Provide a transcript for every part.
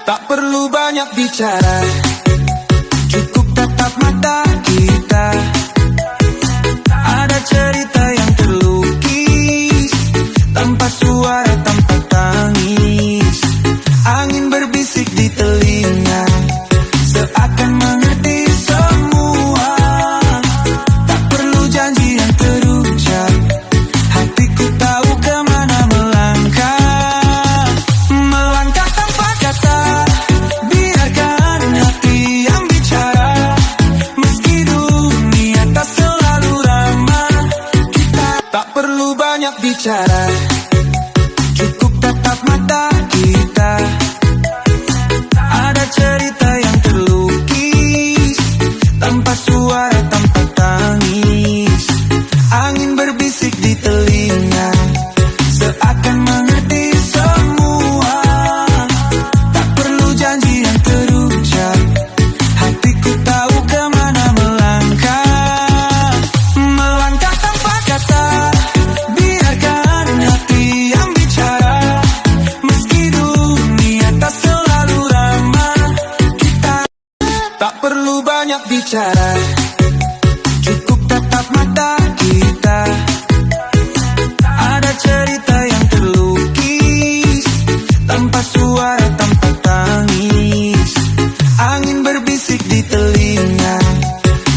Tak perlu banyak bicara, cukup tatap mata kita. Ada cerita yang terlukis, tanpa suara, tanpa tangis. Angin berbisik di telinga, seakan mengerti semua. Tak perlu janji yang terucap, hatiku tahu kemana melangkah. Melangkah tanpa kata, biarkan hati yang bicara. Meski dunia tak selalu ramah, kita tak perlu banyak bicara, cukup tatap mata kita. Ada cerita yang terlukis, tanpa suara, tanpa tangis. Angin berbisik di telinga, seakan mengerti semua. Tak perlu janji yang terucap, hatiku tahu kemana melangkah. Melangkah tanpa kata, biarkan hati yang bicara. Meski dunia tak selalu ramah, kita tak perlu banyak bicara, cukup tatap mata kita. Ada cerita yang terlukis, tanpa suara, tanpa tangis. Angin berbisik di telinga,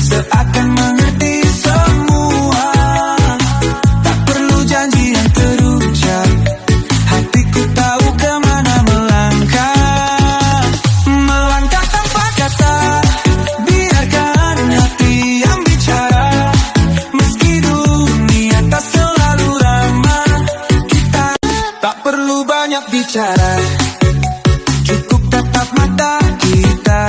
seakan mengerti semua. Tak perlu janji yang terucap, hatiku tahu kemana melangkah. Melangkah tanpa kata, biarkan hati yang bicara. Meski dunia tak selalu ramah, kita tak perlu banyak bicara, cukup tatap mata kita.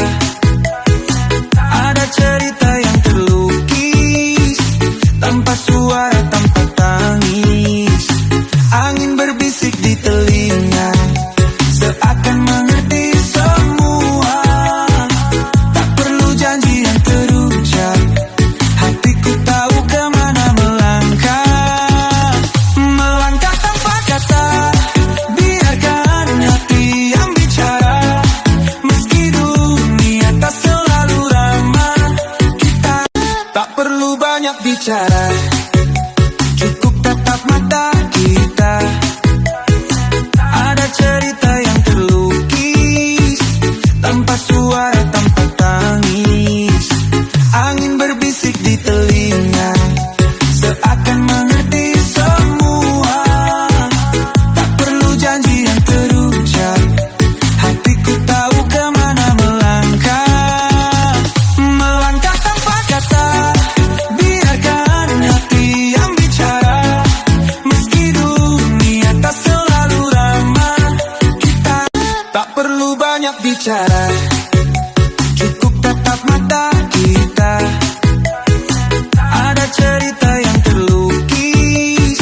Ada cerita yang terlukis, tanpa suara, tanpa tangis. Angin berbisik di telinga, seakan mengerti semua. Tak perlu janji yang terucap, hatiku tahu kemana melangkah. Melangkah tanpa kata, biarkan hati yang bicara. Meski dunia tak selalu ramah, kita tak perlu banyak bicara, cukup tatap mata kita. Ada cerita yang terlukis, tanpa suara, tanpa tangis. Angin berbisik di telinga, seakan mengerti semua. Tak perlu janji yang terucap, hatiku tahu kemana melangkah. Melangkah tanpa kata, biarkan hati yang bicara. Meski dunia tak selalu ramah, kita tak perlu banyak bicara, cukup tatap mata kita. Ada cerita yang terlukis,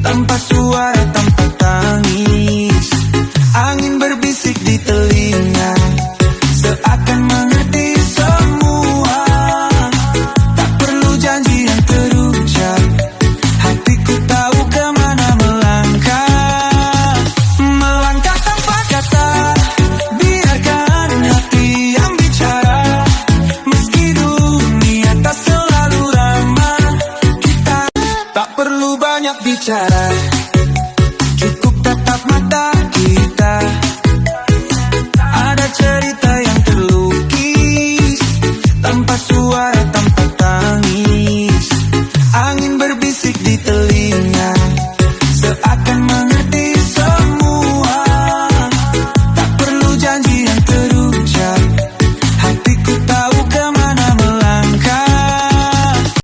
tanpa suara,